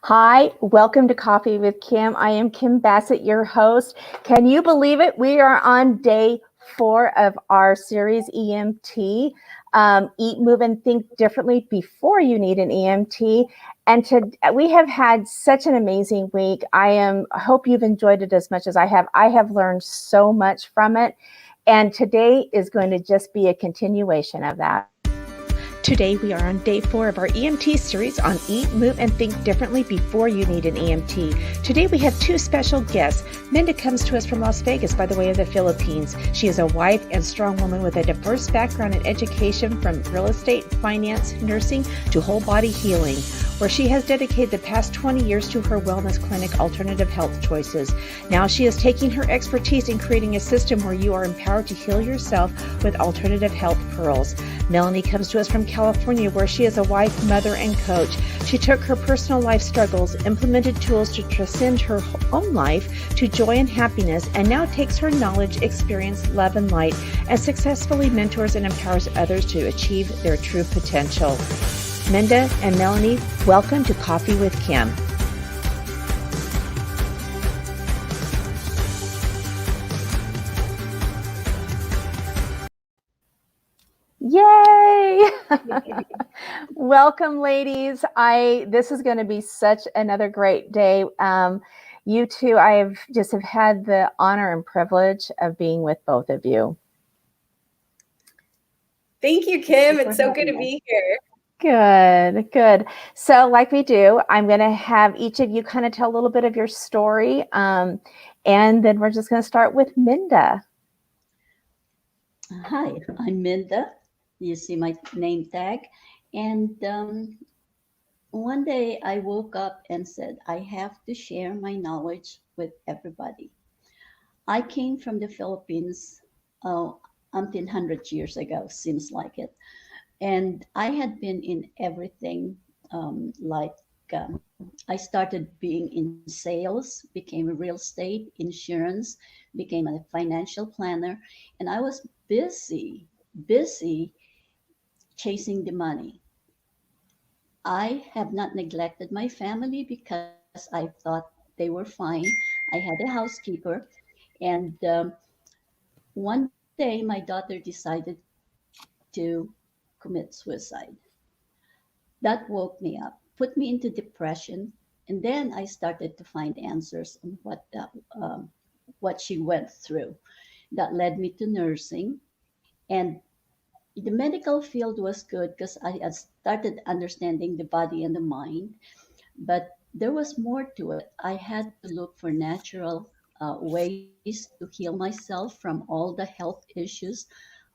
Hi, welcome to Coffee with Kim. I am Kim Bassett, your host. Can you believe it? We are on day 4 of our series EMT. Eat, Move, and Think Differently Before You Need an EMT. We have had such an amazing week. I hope you've enjoyed it as much as I have. I have learned so much from it. And today is going to just be a continuation of that. Today, we are on day 4 of our EMT series on Eat, Move, and Think Differently Before You Need an EMT. Today, we have 2 special guests. Minda comes to us from Las Vegas by the way of the Philippines. She is a wife and strong woman with a diverse background in education from real estate, finance, nursing, to whole body healing, where she has dedicated the past 20 years to her wellness clinic, Alternative Health Choices. Now she is taking her expertise in creating a system where you are empowered to heal yourself with alternative health pearls. Melanie comes to us from California, where she is a wife, mother, and coach. She took her personal life struggles, implemented tools to transcend her own life to joy and happiness, and now takes her knowledge, experience, love, and light, and successfully mentors and empowers others to achieve their true potential. Minda and Melanie, welcome to Coffee with Kim. Yay! Welcome, ladies. This is going to be such another great day. You two, I have had the honor and privilege of being with both of you. Thank you, Kim. It's so good to be here. Good. So like we do, I'm going to have each of you kind of tell a little bit of your story. And then we're just going to start with Minda. Hi, I'm Minda. You see my name tag. And one day I woke up and said, I have to share my knowledge with everybody. I came from the Philippines until 100 years ago, seems like it. And I had been in everything I started being in sales, became a real estate, insurance, became a financial planner, and I was busy chasing the money. I have not neglected my family because I thought they were fine. I had a housekeeper, and one day my daughter decided to commit suicide. That woke me up, put me into depression, and then I started to find answers on what she went through. That led me to nursing, and the medical field was good because I had started understanding the body and the mind, but there was more to it. I had to look for natural ways to heal myself from all the health issues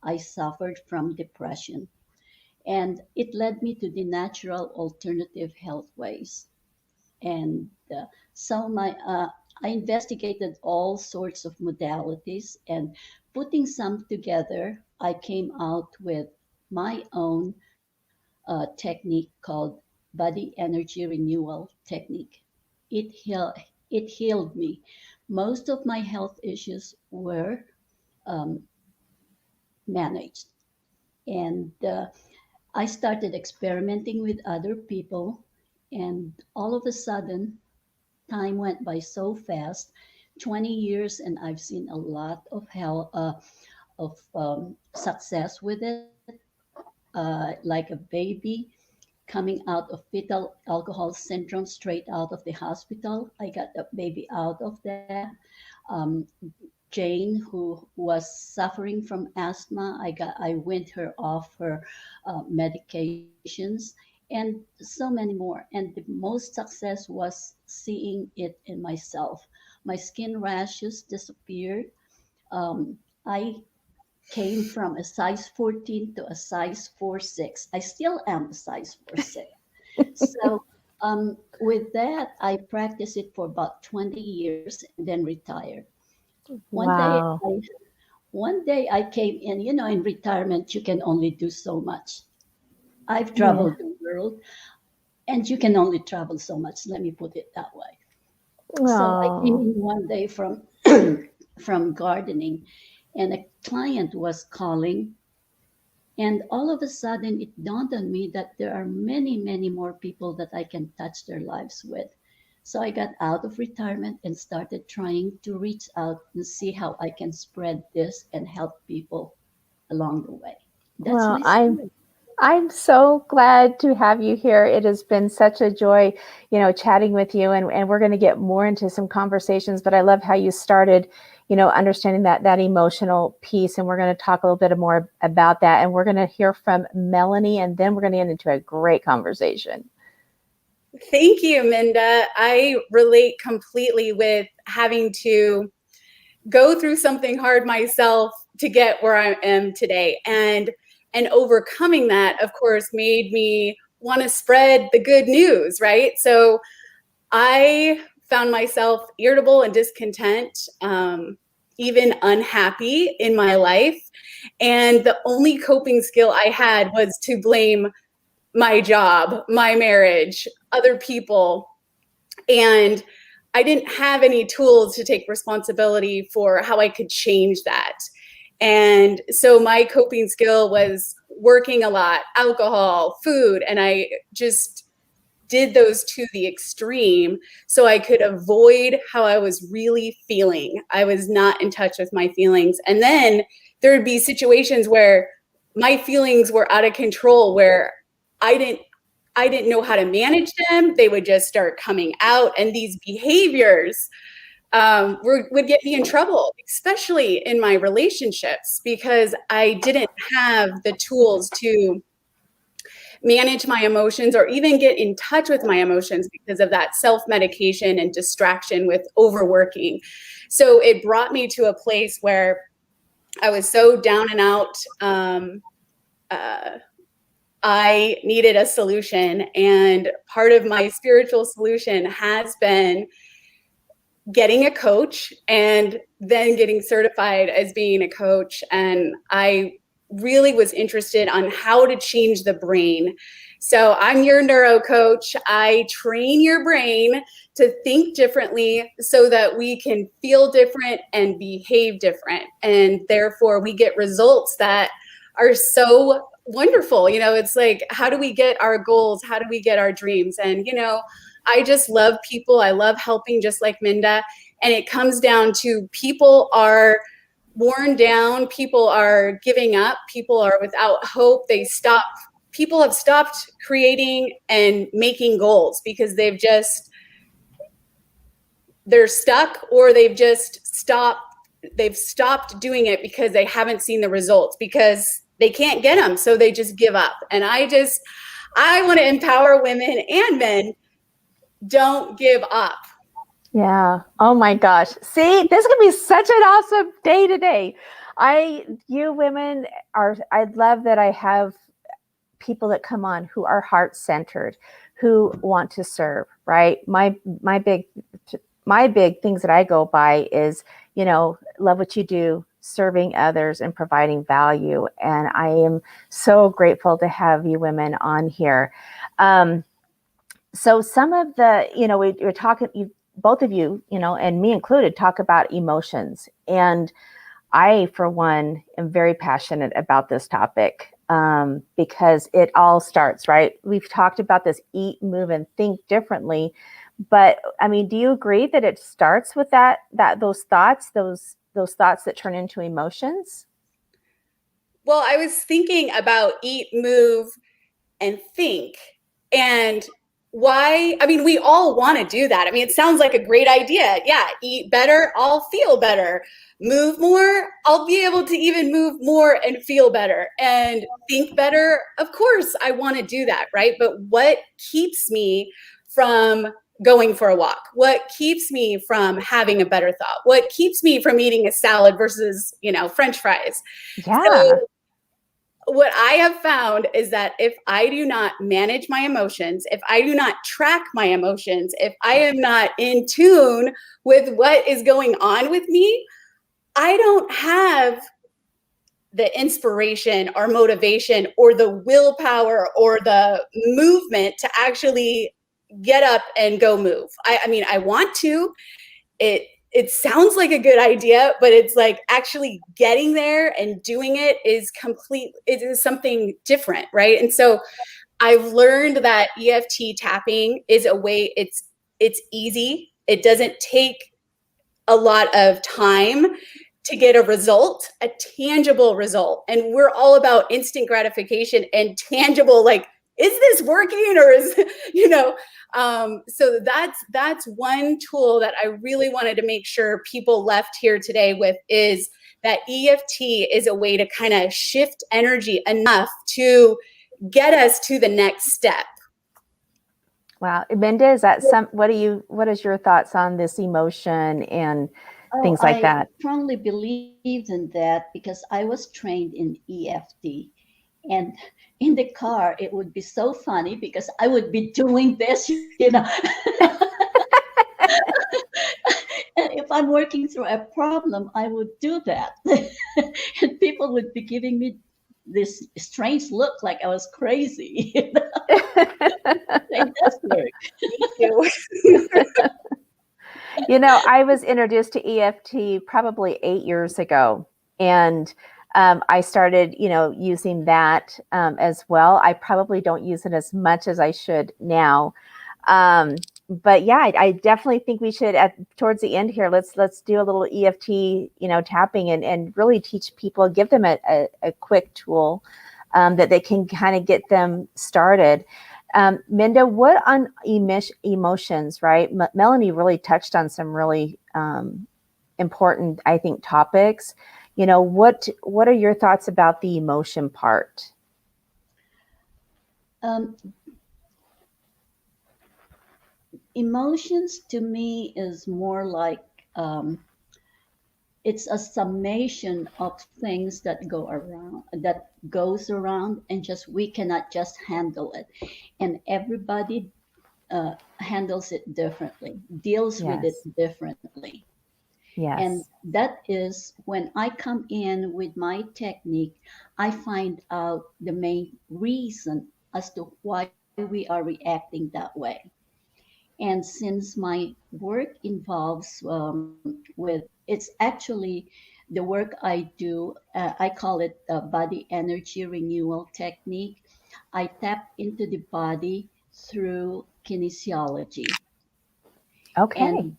I suffered from depression. And it led me to the natural alternative health ways. And so I investigated all sorts of modalities, and putting some together, I came out with my own technique called body energy renewal technique. It healed me. Most of my health issues were um, managed, and I started experimenting with other people, and all of a sudden, time went by so fast. 20 years, and I've seen a lot of success with it. Like a baby coming out of fetal alcohol syndrome straight out of the hospital. I got the baby out of that. Um, Jane, who was suffering from asthma, I weaned her off her medications, and so many more. And the most success was seeing it in myself. My skin rashes disappeared. I came from a size 14 to a size 4'6". I still am a size 4'6". So with that, I practiced it for about 20 years and then retired. One day, Wow. one day I came in. In retirement, you can only do so much. I've Yeah. traveled the world, and you can only travel so much. Let me put it that way. So I came Oh. in one day from from gardening, and a client was calling, and all of a sudden it dawned on me that there are many, many more people that I can touch their lives with. So I got out of retirement and started trying to reach out and see how I can spread this and help people along the way. That's Well, my story. I'm so glad to have you here. It has been such a joy, chatting with you, and we're going to get more into some conversations, but I love how you started, understanding that emotional piece, and we're going to talk a little bit more about that, and we're going to hear from Melanie, and then we're going to get into a great conversation. Thank you, Minda. I relate completely with having to go through something hard myself to get where I am today. And overcoming that, of course, made me want to spread the good news, right? So I found myself irritable and discontent, even unhappy in my life. And the only coping skill I had was to blame my job, my marriage, other people. And I didn't have any tools to take responsibility for how I could change that. And so my coping skill was working a lot, alcohol, food, and I just did those to the extreme so I could avoid how I was really feeling. I was not in touch with my feelings. And then there would be situations where my feelings were out of control, where I didn't know how to manage them. They would just start coming out, and these behaviors would get me in trouble, especially in my relationships, because I didn't have the tools to manage my emotions or even get in touch with my emotions because of that self-medication and distraction with overworking. So it brought me to a place where I was so down and out. I needed a solution, and part of my spiritual solution has been getting a coach and then getting certified as being a coach. And I really was interested on how to change the brain. So I'm your neuro coach. I train your brain to think differently so that we can feel different and behave different. And therefore we get results that are so wonderful. It's like, how do we get our goals? How do we get our dreams? And, I just love people. I love helping, just like Minda. And it comes down to people are worn down. People are giving up. People are without hope. People have stopped creating and making goals because they're stuck, or they've stopped doing it because they haven't seen the results, because they can't get them. So they just give up. And I want to empower women and men. Don't give up. Yeah. Oh my gosh. See, this is going to be such an awesome day today. You women I love that I have people that come on who are heart-centered, who want to serve, right? My big things that I go by is, love what you do, serving others and providing value. And I am so grateful to have you women on here. So some of the, we're talking, both of you, and me included, talk about emotions. And I, for one, am very passionate about this topic because it all starts, right? We've talked about this eat, move, and think differently. But I mean, do you agree that it starts with those thoughts that turn into emotions? Well, I was thinking about eat, move, and think. And why? I mean, we all want to do that. I mean, it sounds like a great idea. Yeah, eat better, I'll feel better. Move more, I'll be able to even move more and feel better. And think better, of course, I want to do that, right? But what keeps me from going for a walk? What keeps me from having a better thought? What keeps me from eating a salad versus, French fries? Yeah. So what I have found is that if I do not manage my emotions, if I do not track my emotions, if I am not in tune with what is going on with me, I don't have the inspiration or motivation or the willpower or the movement to actually get up and go move. I mean, I want to. It sounds like a good idea, but it's like actually getting there and doing it is something different, right? And so I've learned that EFT tapping is a way, it's easy. It doesn't take a lot of time to get a result, a tangible result. And we're all about instant gratification and tangible, like, is this working or is, so that's one tool that I really wanted to make sure people left here today with, is that EFT is a way to kind of shift energy enough to get us to the next step. Wow. Minda, is that what is your thoughts on this emotion and things like that? I strongly believe in that because I was trained in EFT. And in the car, it would be so funny because I would be doing this, And if I'm working through a problem, I would do that. And people would be giving me this strange look like I was crazy. It does work. I was introduced to EFT probably 8 years ago, and I started, using that as well. I probably don't use it as much as I should now. But yeah, I definitely think we should, towards the end here, let's do a little EFT, tapping and really teach people, give them a quick tool that they can kind of get them started. Minda, what on emotions, right? Melanie really touched on some really important, I think, topics. What are your thoughts about the emotion part? Emotions to me is more like it's a summation of things that goes around, and just we cannot just handle it, and everybody handles it differently, deals with it differently. Yes. And that is when I come in with my technique, I find out the main reason as to why we are reacting that way. And since my work involves with, it's actually the work I do, I call it body energy renewal technique. I tap into the body through kinesiology. Okay. And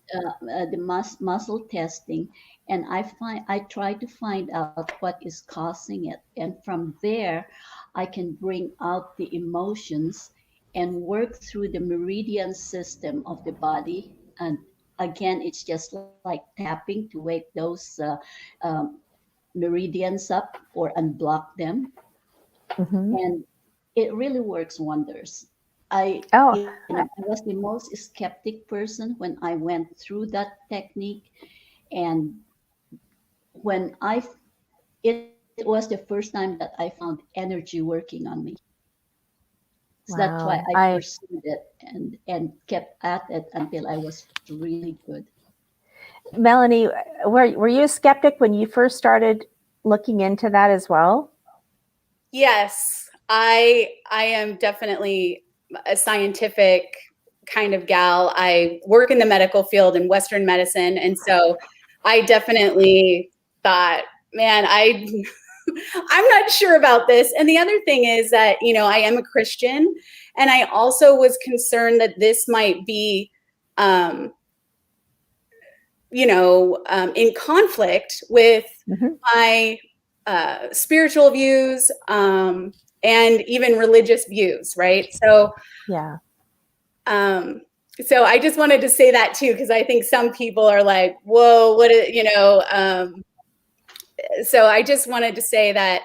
the muscle testing, and I try to find out what is causing it, and from there I can bring out the emotions and work through the meridian system of the body. And again, it's just like tapping to wake those um, meridians up or unblock them, Mm-hmm. and it really works wonders. Oh, I was the most skeptic person when I went through that technique, and when it was the first time that I found energy working on me. So that's why wow. I pursued it and kept at it until I was really good. Melanie, were you a skeptic when you first started looking into that as well? Yes, I am definitely a scientific kind of gal. I work in the medical field in Western medicine, and so I definitely thought, man, I'm not sure about this. And the other thing is that, I am a Christian, and I also was concerned that this might be in conflict with my spiritual views and even religious views, right? So, yeah. So I just wanted to say that too, because I think some people are like, "Whoa, what?" So I just wanted to say that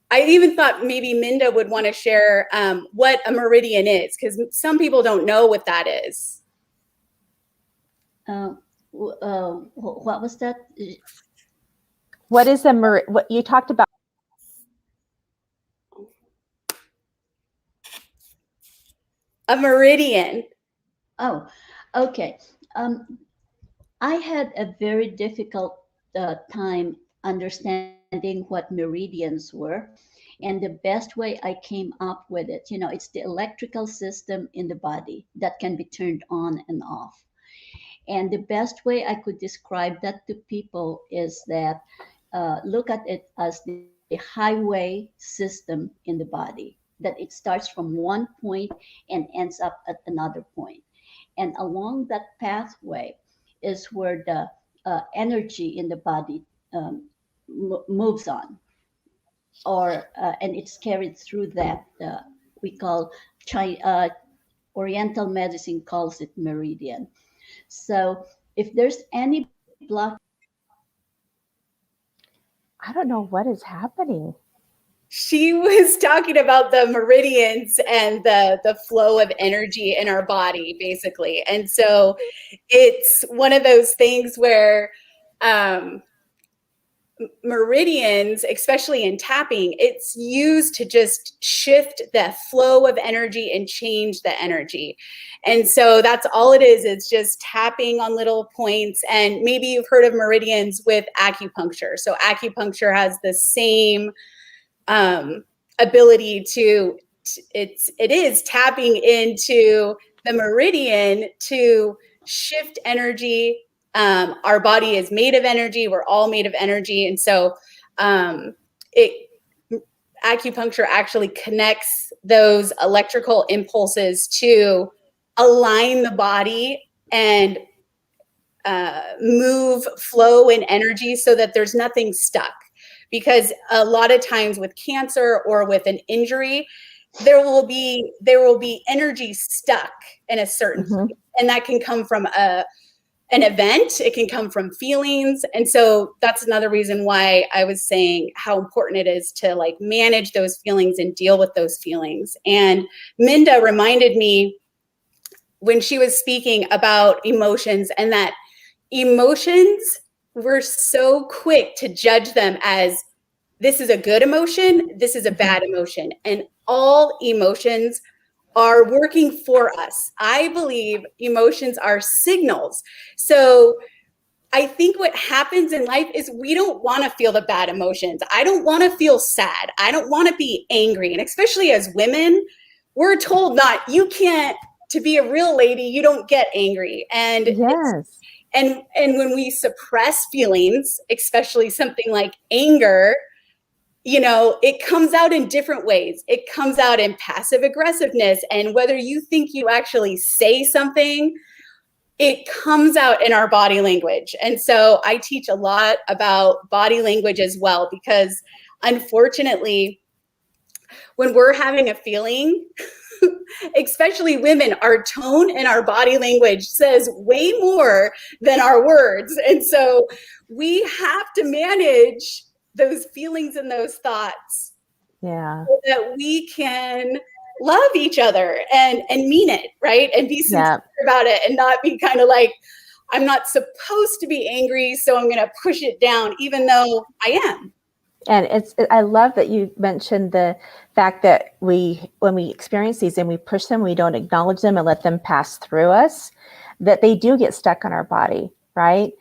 I even thought maybe Minda would want to share what a meridian is, because some people don't know what that is. What was that? What is what you talked about? A meridian. Oh, okay. I had a very difficult time understanding what meridians were. And the best way I came up with it, it's the electrical system in the body that can be turned on and off. And the best way I could describe that to people is that look at it as the highway system in the body, that it starts from one point and ends up at another point. And along that pathway is where the energy in the body moves on, or and it's carried through that we call Oriental medicine calls it meridian. So if there's any block, I don't know what is happening. She was talking about the meridians and the flow of energy in our body, basically. And so it's one of those things where meridians, especially in tapping, it's used to just shift the flow of energy and change the energy. And so that's all it is. It's just tapping on little points. And maybe you've heard of meridians with acupuncture. So acupuncture has the same ability to, it is tapping into the meridian to shift energy. Our body is made of energy. We're all made of energy. And so acupuncture actually connects those electrical impulses to align the body and move flow and energy so that there's nothing stuck. Because a lot of times with cancer or with an injury, there will be energy stuck in a certain place. And that can come from an event, it can come from feelings. And so that's another reason why I was saying how important it is to like manage those feelings and deal with those feelings. And Minda reminded me when she was speaking about emotions, and that emotions, we're so quick to judge them as this is a good emotion, this is a bad emotion. And all emotions are working for us. I believe emotions are signals. So I think what happens in life is we don't want to feel the bad emotions. I don't want to feel sad. I don't want to be angry. And especially as women, we're told not, you can't, to be a real lady, you don't get angry. And Yes. And when we suppress feelings, especially something like anger, you know, it comes out in different ways. It comes out in passive aggressiveness. And whether you think you actually say something, it comes out in our body language. And so I teach a lot about body language as well, because unfortunately, when we're having a feeling, especially women, our tone and our body language says way more than our words. And so we have to manage those feelings and those thoughts, so that we can love each other and mean it, right? And be sincere about it, and not be kind of like, I'm not supposed to be angry, so I'm going to push it down, even though I am. And I love that you mentioned the fact that when we experience these and we push them, we don't acknowledge them and let them pass through us, that they do get stuck on our body, right?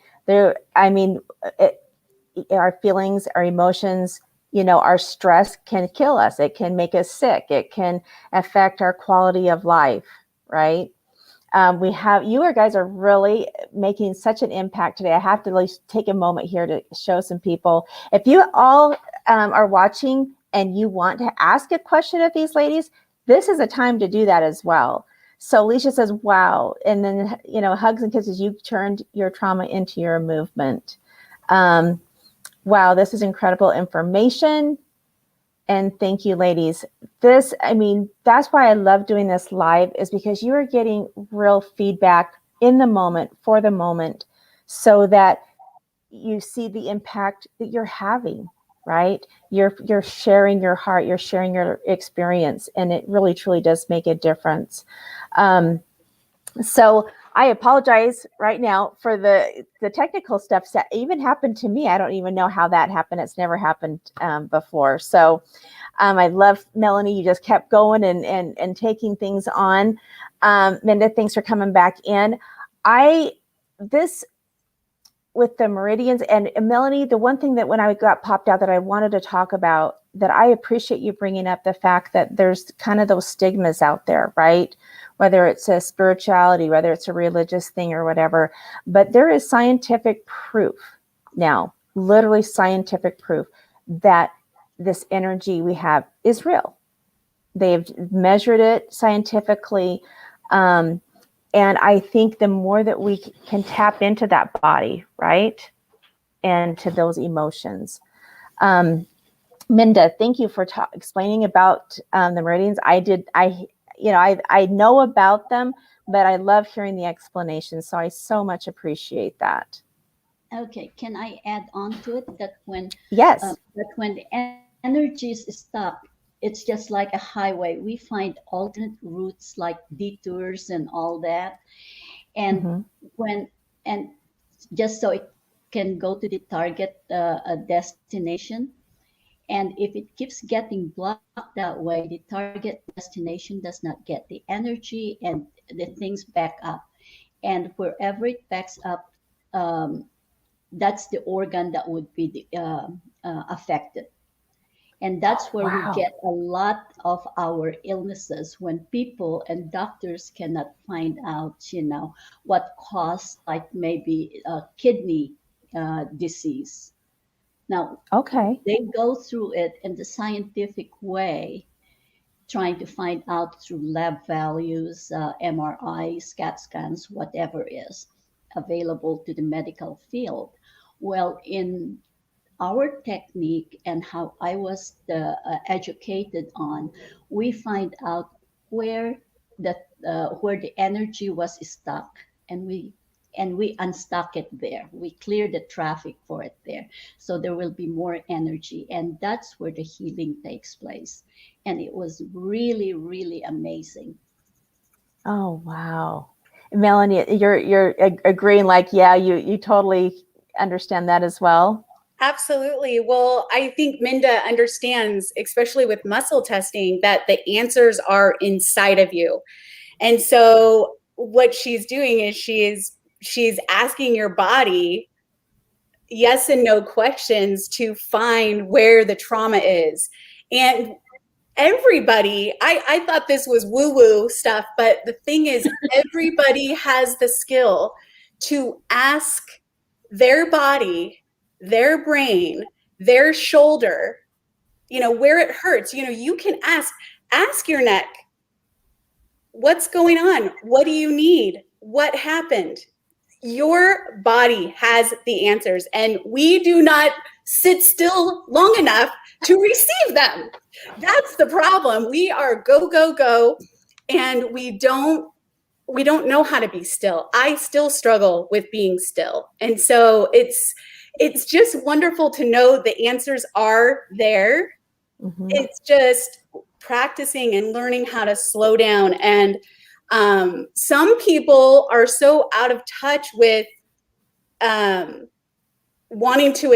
Our feelings, our emotions, you know, our stress can kill us. It can make us sick. It can affect our quality of life, right? You guys are really making such an impact today. I have to at least take a moment here to show some people. If you all are watching and you want to ask a question of these ladies, this is a time to do that as well. So Alicia says, wow. And then, you know, hugs and kisses, you've turned your trauma into your movement. Wow, this is incredible information. And thank you, ladies. That's why I love doing this live, is because you are getting real feedback in the moment, for the moment, so that you see the impact that you're having, right? You're sharing your heart, you're sharing your experience, and it really, truly does make a difference. So I apologize right now for the technical stuff that even happened to me. I don't even know how that happened. It's never happened before. So I love, Melanie, you just kept going and taking things on. Minda, thanks for coming back in. With the meridians, and Melanie, the one thing that when I got popped out that I wanted to talk about, that I appreciate you bringing up, the fact that there's kind of those stigmas out there, right? Whether it's a spirituality, whether it's a religious thing or whatever, but there is scientific proof now, literally scientific proof, that this energy we have is real. They've measured it scientifically. And I think the more that we can tap into that body, right, and to those emotions. Minda, thank you for explaining about the meridians. I know about them, but I love hearing the explanation. So I so much appreciate that. Okay, can I add on to it Yes. that when the energy is stuck, it's just like a highway. We find alternate routes like detours and all that, and Mm-hmm. when and just so it can go to the target destination. And if it keeps getting blocked that way, the target destination does not get the energy and the things back up. And wherever it backs up, um, that's the organ that would be affected. And that's where we Wow. get a lot of our illnesses when people and doctors cannot find out, what caused, like maybe kidney disease. Now, Okay. they go through it in the scientific way, trying to find out through lab values, MRIs, CAT scans, whatever is available to the medical field. Well, in our technique and how I was educated on, we find out where where the energy was stuck, and we unstuck it there. We clear the traffic for it there, so there will be more energy, and that's where the healing takes place. And it was really, really amazing. Oh, wow. Melanie, you're agreeing, like, yeah, you totally understand that as well. Absolutely. Well, I think Minda understands, especially with muscle testing, that the answers are inside of you. And so what she's doing is she's asking your body yes and no questions to find where the trauma is. And everybody, I thought this was woo-woo stuff, but the thing is, everybody has the skill to ask their body, their brain, their shoulder, where it hurts. You can ask your neck, what's going on? What do you need? What happened? Your body has the answers, and we do not sit still long enough to receive them. That's the problem. We are go, go, go, and we don't know how to be still. I still struggle with being still. And so it's just wonderful to know the answers are there. Mm-hmm. It's just practicing and learning how to slow down. And some people are so out of touch with wanting to,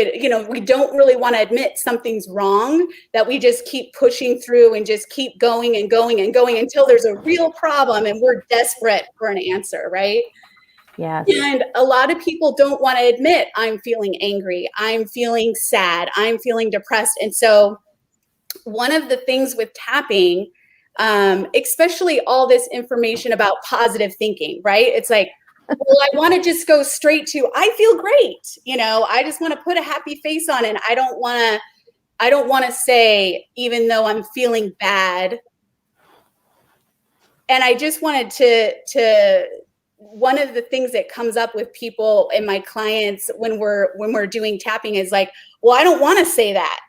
we don't really want to admit something's wrong, that we just keep pushing through and just keep going and going and going until there's a real problem and we're desperate for an answer, right? Yes. And a lot of people don't want to admit, I'm feeling angry, I'm feeling sad, I'm feeling depressed. And so one of the things with tapping, especially all this information about positive thinking, right? It's like, well, I want to just go straight to, I feel great. I just want to put a happy face on it. And I don't want to say, even though I'm feeling bad. And I just wanted to one of the things that comes up with people and my clients when we're doing tapping is like, well, I don't want to say that.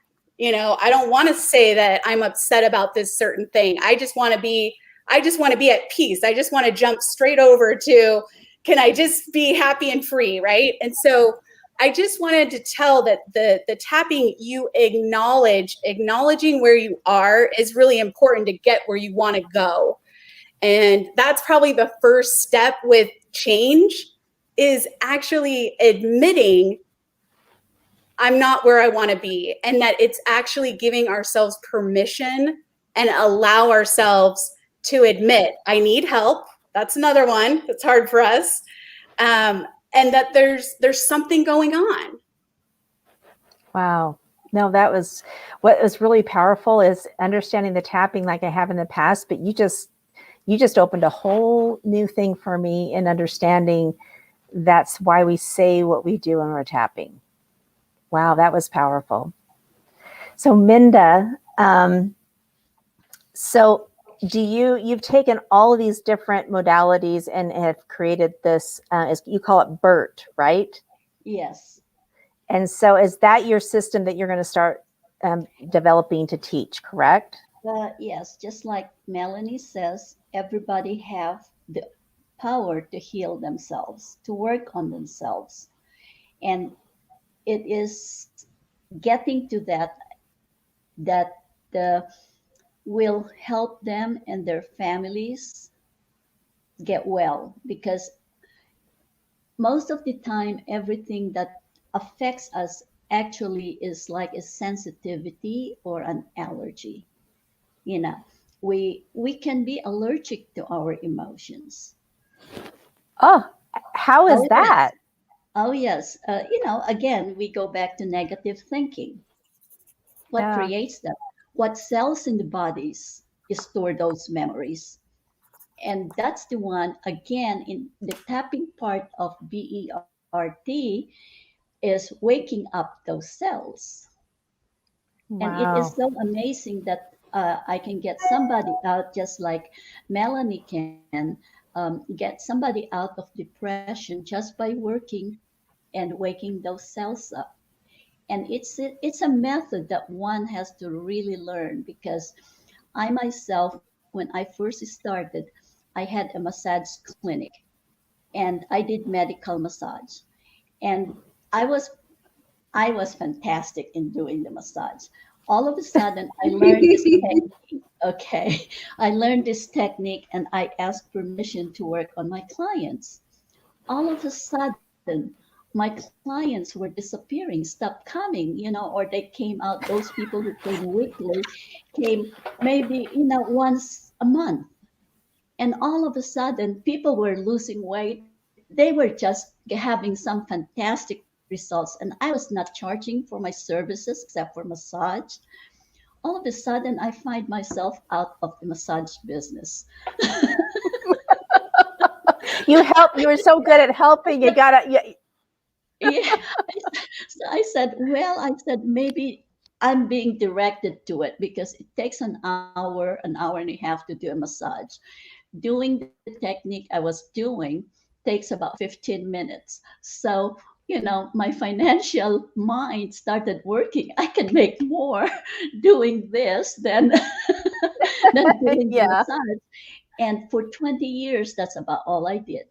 I don't want to say that I'm upset about this certain thing. I just want to be at peace. I just want to jump straight over to, can I just be happy and free, right? And so I just wanted to tell that the tapping, you acknowledging where you are is really important to get where you want to go. And that's probably the first step with change, is actually admitting I'm not where I want to be, and that it's actually giving ourselves permission and allow ourselves to admit I need help. That's another one that's hard for us. And that there's something going on. Wow. No, that was what was really powerful, is understanding the tapping like I have in the past, but you just opened a whole new thing for me in understanding that's why we say what we do when we're tapping. Wow, that was powerful. So Minda, so you've taken all of these different modalities and have created this, as you call it, BERT, right? Yes. And so is that your system that you're going to start developing to teach, correct? Yes, just like Melanie says, everybody have the power to heal themselves, to work on themselves. And it is getting to that uh, will help them and their families get well, because most of the time everything that affects us actually is like a sensitivity or an allergy. You know, we can be allergic to our emotions. Oh, how is Oh that? yes. Oh yes. Again, we go back to negative thinking. What Yeah. creates them? What cells in the bodies store those memories? And that's the one, again, in the tapping part of BERT, is waking up those cells. And it is Wow. so amazing that I can get somebody out, just like Melanie can get somebody out of depression just by working and waking those cells up. And it's a method that one has to really learn, because I myself, when I first started, I had a massage clinic, and I did medical massage, and I was I was fantastic in doing the massage. All of a sudden, I learned this technique. Okay, I learned this technique, and I asked permission to work on my clients. All of a sudden, my clients were disappearing, stopped coming, or they came out. Those people who came weekly came maybe, once a month. And all of a sudden, people were losing weight. They were just having some fantastic results. And I was not charging for my services except for massage. All of a sudden, I find myself out of the massage business. You were so good at helping. You got to, Yeah. So I said, maybe I'm being directed to it, because it takes an hour and a half to do a massage. Doing the technique I was doing takes about 15 minutes. So, my financial mind started working. I can make more doing this than than doing the yeah. massage. And for 20 years, that's about all I did.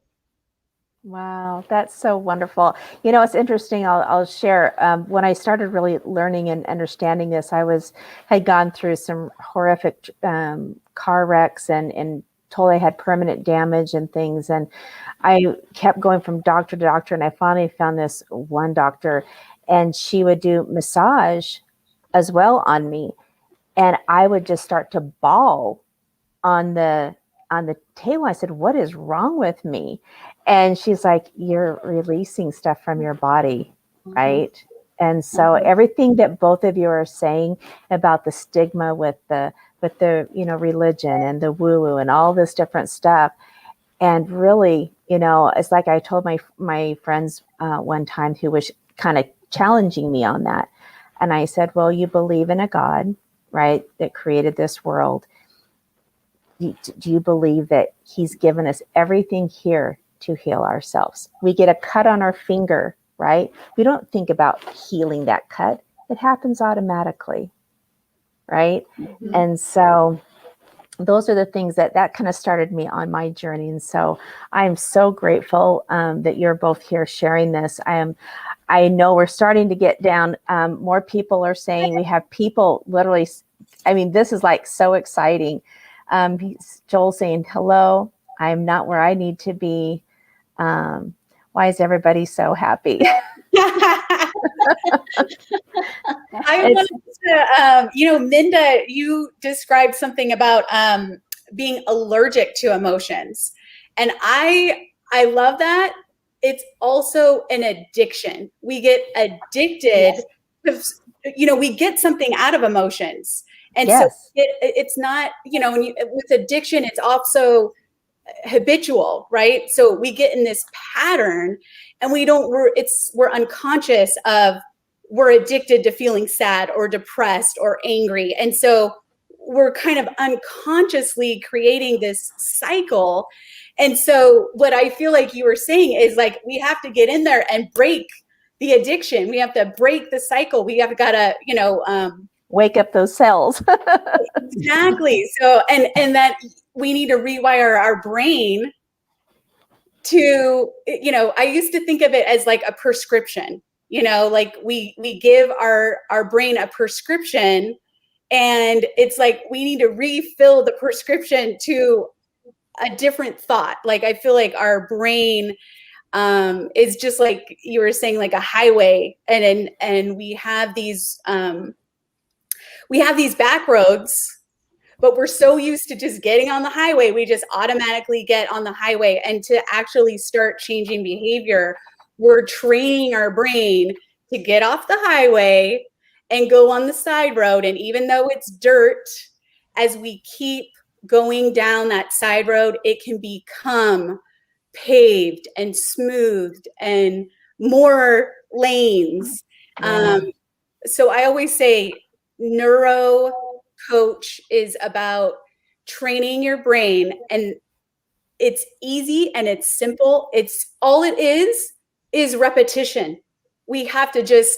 Wow, that's so wonderful. It's interesting. I'll share. When I started really learning and understanding this, had gone through some horrific car wrecks and told I had permanent damage and things. And I kept going from doctor to doctor, and I finally found this one doctor, and she would do massage as well on me, and I would just start to bawl on the table. I said, "What is wrong with me?" And she's like, "You're releasing stuff from your body, Mhm, right?" And so mhm, everything that both of you are saying about the stigma with the religion and the woo woo and all this different stuff, and really, it's like I told my friends one time who was kind of challenging me on that, and I said, "Well, you believe in a God, right, that created this world. Do you believe that he's given us everything here to heal ourselves? We get a cut on our finger, right? We don't think about healing that cut. It happens automatically, right?" mhm. And so those are the things that kind of started me on my journey. And so I'm so grateful that you're both here sharing this. I know we're starting to get down. More people are saying, we have people literally, I mean, this is like so exciting. Joel saying, "Hello, I'm not where I need to be." Why is everybody so happy? I It's, wanted Minda, you described something about being allergic to emotions. And I love that. It's also an addiction. We get addicted Yes. because, we get something out of emotions. And so yes, it's not, with addiction, it's also habitual, right? So we get in this pattern, and we're unconscious of, we're addicted to feeling sad or depressed or angry. And so we're kind of unconsciously creating this cycle. And so what I feel like you were saying is like, we have to get in there and break the addiction. We have to break the cycle. We have got to, wake up those cells. exactly. So, and that we need to rewire our brain to, I used to think of it as like a prescription, like we give our brain a prescription, and it's like we need to refill the prescription to a different thought. Like I feel like our brain is just like you were saying, like a highway, and we have these back roads, but we're so used to just getting on the highway, we just automatically get on the highway. And to actually start changing behavior, we're training our brain to get off the highway and go on the side road. And even though it's dirt, as we keep going down that side road, it can become paved and smoothed and more lanes. Yeah. So I always say neuro coach is about training your brain, and it's easy and it's simple. It's all it is repetition. We have to just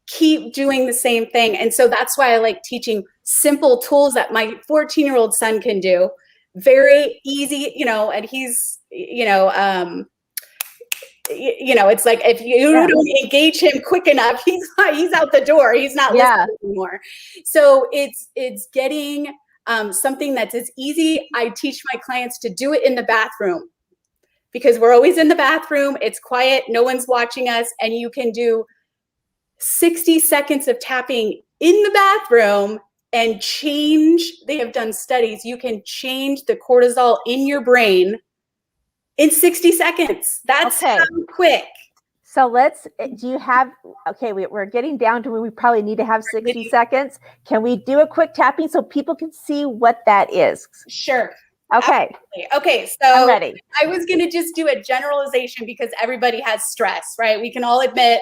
keep doing the same thing. And so that's why I like teaching simple tools that my 14-year-old son can do. Very easy, and he's, it's like if you don't engage him quick enough, he's out the door. He's not listening anymore. So it's getting something that's as easy. I teach my clients to do it in the bathroom, because we're always in the bathroom. It's quiet. No one's watching us. And you can do 60 seconds of tapping in the bathroom and change. They have done studies. You can change the cortisol in your brain in 60 seconds. That's how quick. So we're getting down to where we probably need to have 60 seconds. Can we do a quick tapping so people can see what that is? Sure. Okay. Absolutely. Okay. So I'm ready. I was going to just do a generalization because everybody has stress, right? We can all admit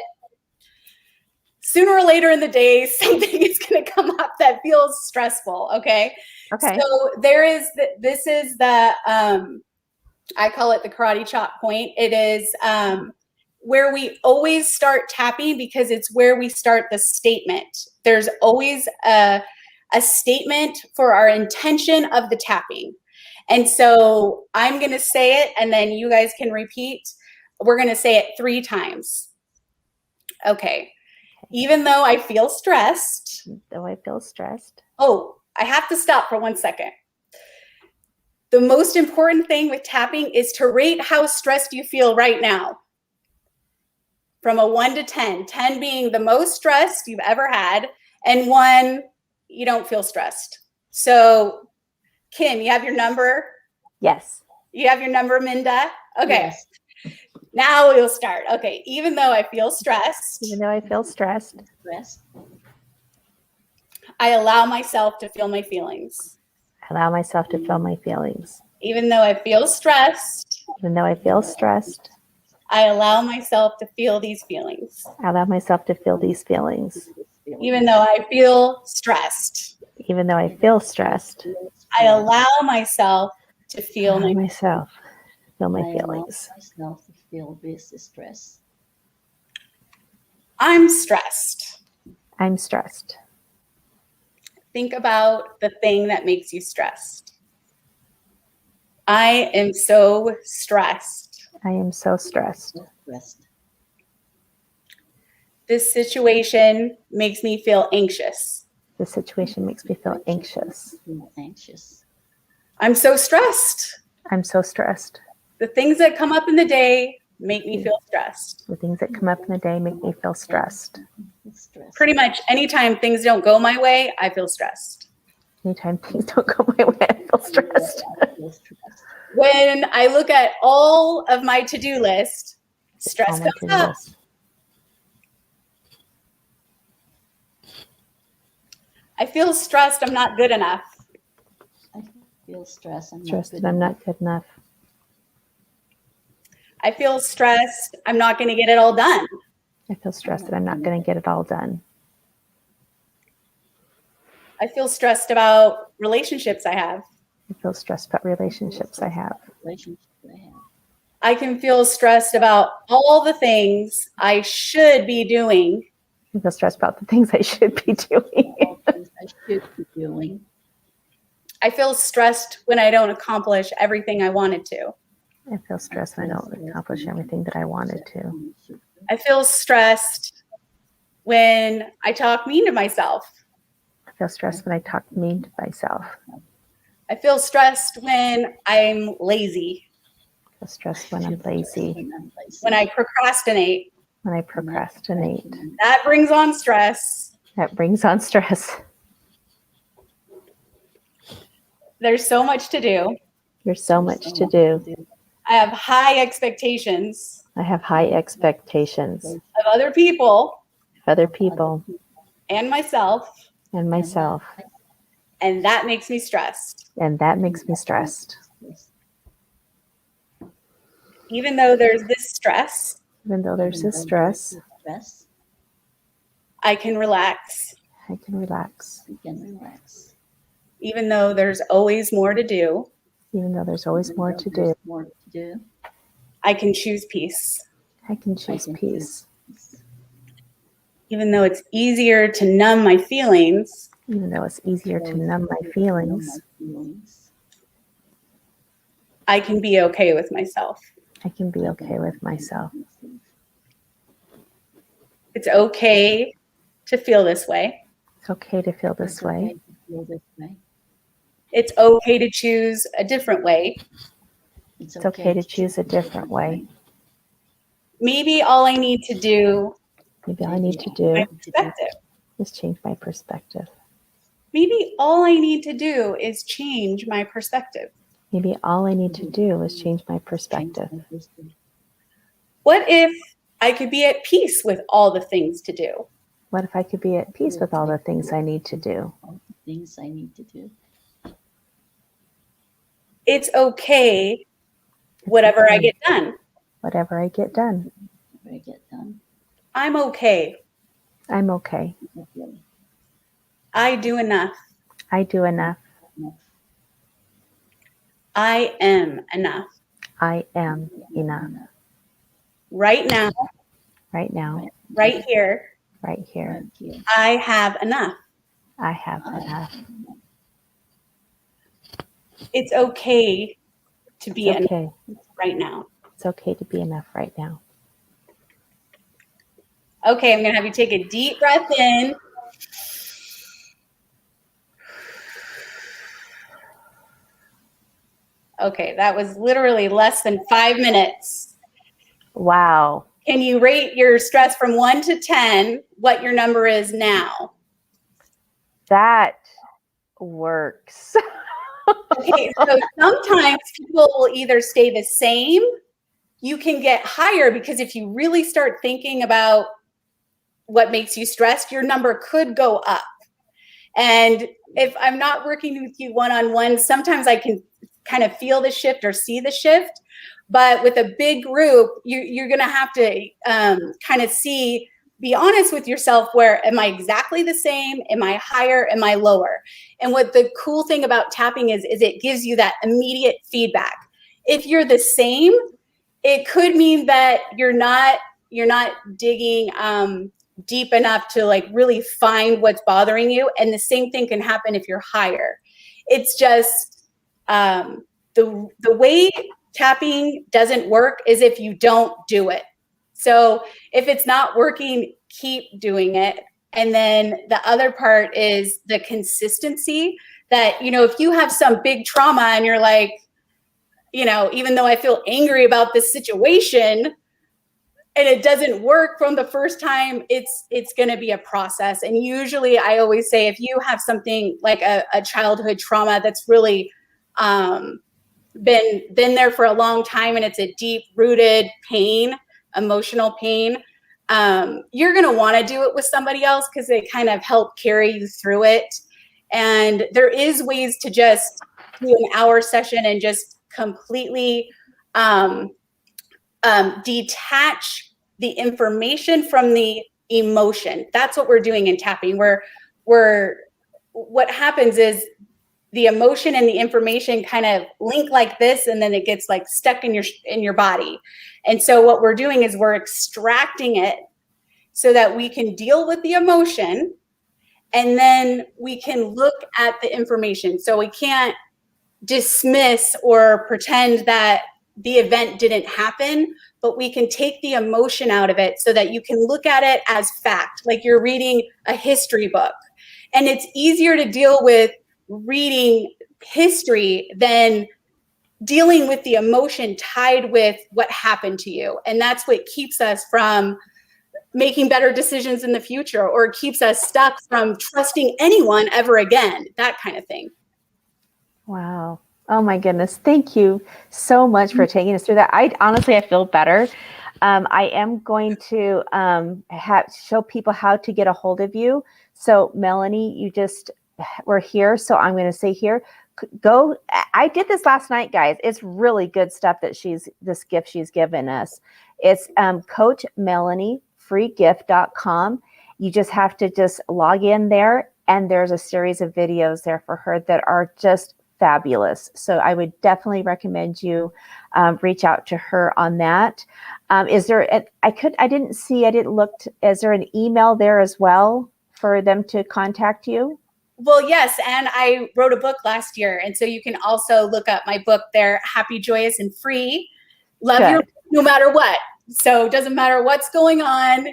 sooner or later in the day, something is going to come up that feels stressful. Okay. So this is the, I call it the karate chop point. It is where we always start tapping, because it's where we start the statement. There's always a statement for our intention of the tapping. And so I'm going to say it, and then you guys can repeat. We're going to say it 3 times. Okay. Even though I feel stressed. Though I feel stressed. Oh, I have to stop for 1 second. The most important thing with tapping is to rate how stressed you feel right now. From a 1 to 10, 10 being the most stressed you've ever had, and 1, you don't feel stressed. So, Kim, you have your number? Yes. You have your number, Minda? Okay. Yes. Now we'll start. Okay. Even though I feel stressed. Even though I feel stressed. I allow myself to feel my feelings. Allow myself to feel my feelings. Even though I feel stressed. Even though I feel stressed. I allow myself to feel these feelings. I allow myself to feel these feelings. Even though I feel stressed. Even though I feel stressed. I allow myself to feel my feelings. Feel my feelings. Myself to feel this stress. I'm stressed. I'm stressed. Think about the thing that makes you stressed. I am so stressed. I am so stressed. This situation makes me feel anxious. This situation makes me feel anxious. I'm so stressed. I'm so stressed. The things that come up in the day make me feel stressed. The things that come up in the day make me feel stressed. Pretty much anytime things don't go my way, I feel stressed. Anytime things don't go my way, I feel stressed. When I look at all of my to-do list, stress comes up. I feel stressed. I'm not good enough. I feel stressed. I'm not good enough. I feel stressed. I'm not going to get it all done. I feel stressed that I'm not going to get it all done. I feel stressed about relationships I have. I feel stressed about relationships I have. I can feel stressed about all the things I should be doing. I feel stressed about the things I should be doing. I feel stressed when I don't accomplish everything I wanted to. I feel stressed when I don't accomplish everything that I wanted to. I feel stressed when I talk mean to myself. I feel stressed when I talk mean to myself. I feel stressed when I'm lazy. I feel stressed when I'm lazy. When I procrastinate. When I procrastinate. That brings on stress. That brings on stress. There's so much to do. There's so much to do. I have high expectations. I have high expectations of other people. And myself. And myself. And that makes me stressed. And that makes me stressed. Even though there's this stress. Even though there's this stress. I can relax. I can relax. Even though there's always more to do. Even though there's always more to do. I can choose peace. I can choose peace. Even though it's easier to numb my feelings. Even though it's easier to numb my feelings. I can be okay with myself. I can be okay with myself. It's okay to feel this way. It's okay to feel this way. It's okay to choose a different way. It's okay to choose a different way. Maybe all I need to do is change my perspective. Maybe all I need to do is change my perspective. Maybe all I need to do is change my perspective. What if I could be at peace with all the things to do? What if I could be at peace with all the things I need to do? It's okay, whatever I get done. Whatever I get done. I'm okay. I'm okay. I do enough. I do enough. I am enough. I am enough. Right now. Right now. Right here. Right here. I have enough. I have enough. It's okay to be enough right now. It's okay to be enough right now. Okay, I'm going to have you take a deep breath in. Okay, that was literally less than 5 minutes. Wow. Can you rate your stress from 1 to 10, what your number is now? That works. Okay, so sometimes people will either stay the same. You can get higher because if you really start thinking about what makes you stressed, your number could go up. And if I'm not working with you one-on-one, sometimes I can kind of feel the shift or see the shift. But with a big group, you're going to have to kind of be honest with yourself. Where am I exactly the same? Am I higher? Am I lower? And what the cool thing about tapping is it gives you that immediate feedback. If you're the same, it could mean that you're not digging deep enough to like really find what's bothering you. And the same thing can happen if you're higher. It's just the way tapping doesn't work is if you don't do it. So if it's not working, keep doing it. And then the other part is the consistency that, if you have some big trauma and you're like, even though I feel angry about this situation and it doesn't work from the first time, it's going to be a process. And usually I always say, if you have something like a childhood trauma that's really been there for a long time and it's a deep rooted pain, emotional pain, you're going to want to do it with somebody else because they kind of help carry you through it. And there is ways to just do an hour session and just completely detach the information from the emotion. That's what we're doing in tapping. We're what happens is the emotion and the information kind of link like this, and then it gets like stuck in your body. And so what we're doing is we're extracting it so that we can deal with the emotion, and then we can look at the information. So we can't dismiss or pretend that the event didn't happen, but we can take the emotion out of it so that you can look at it as fact, like you're reading a history book. And it's easier to deal with reading history than dealing with the emotion tied with what happened to you. And that's what keeps us from making better decisions in the future, or keeps us stuck from trusting anyone ever again, that kind of thing. Wow. Oh my goodness. Thank you so much for taking us through that. I feel better. I am going to show people how to get a hold of you. So Melanie, you just were here. So I'm going to say here, go. I did this last night, guys. It's really good stuff that this gift she's given us. It's Coach Melanie, freegift.com. You just have to just log in there, and there's a series of videos there for her that are just fabulous. So I would definitely recommend you reach out to her on that. Is there, I didn't look, is there an email there as well for them to contact you? Well, yes. And I wrote a book last year. And so you can also look up my book there, Happy, Joyous, and Free. Love Your No Matter What. So it doesn't matter what's going on,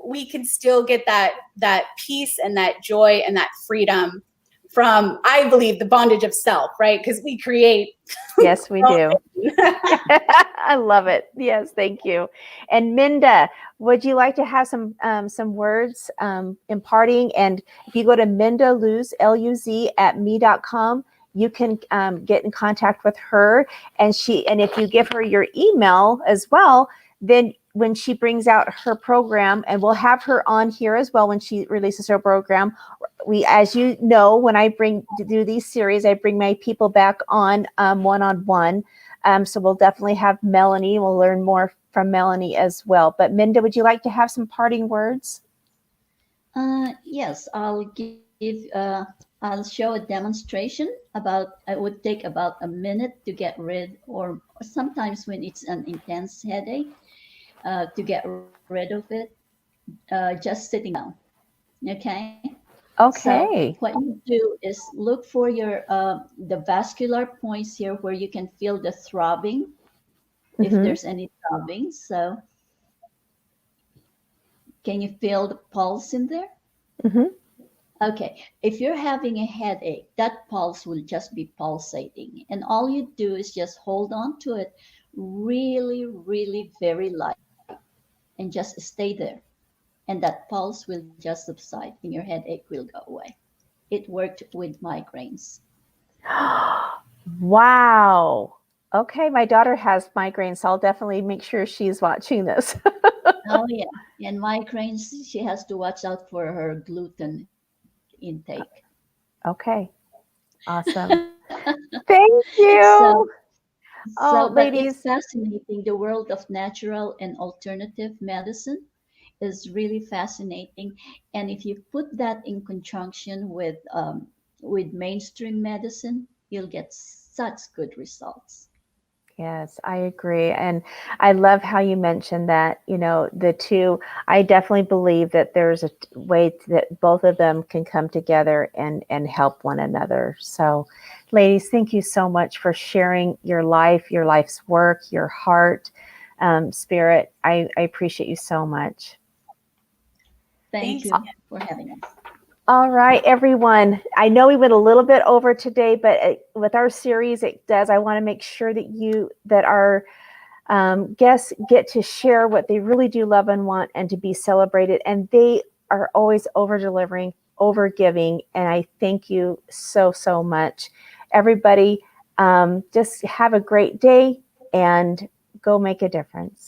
we can still get that peace and that joy and that freedom from, I believe, the bondage of self, right? Because we create. Yes, we do. I love it. Yes, thank you. And Minda, would you like to have some words imparting? And if you go to Minda Luz, Luz at me.com, you can get in contact with her. And if you give her your email as well, then when she brings out her program, and we'll have her on here as well when she releases her program. As you know, when I do these series, I bring my people back on one-on-one. So we'll definitely have Melanie. We'll learn more from Melanie as well. But Minda, would you like to have some parting words? Yes, I'll show a demonstration it would take about a minute to get rid, or sometimes when it's an intense headache, to get rid of it, just sitting down. Okay. Okay. So what you do is look for the vascular points here where you can feel the throbbing, if there's any throbbing. So can you feel the pulse in there? Mm-hmm. Okay. If you're having a headache, that pulse will just be pulsating. And all you do is just hold on to it really, really very light and just stay there. And that pulse will just subside and your headache will go away. It worked with migraines. Wow. Okay, my daughter has migraines, so I'll definitely make sure she's watching this. Oh, yeah. And migraines, she has to watch out for her gluten intake. Okay. Awesome. Thank you. But ladies. it's fascinating. The world of natural and alternative medicine is really fascinating. And if you put that in conjunction with mainstream medicine, you'll get such good results. Yes, I agree. And I love how you mentioned that, the two, I definitely believe that there's a way that both of them can come together and help one another. So ladies, thank you so much for sharing your life's work, your heart, spirit. I appreciate you so much. Thank you for having us. All right, everyone. I know we went a little bit over today, but with our series, I want to make sure that our guests get to share what they really do love and want, and to be celebrated. And they are always over delivering, over giving. And I thank you so, so much. Everybody, just have a great day and go make a difference.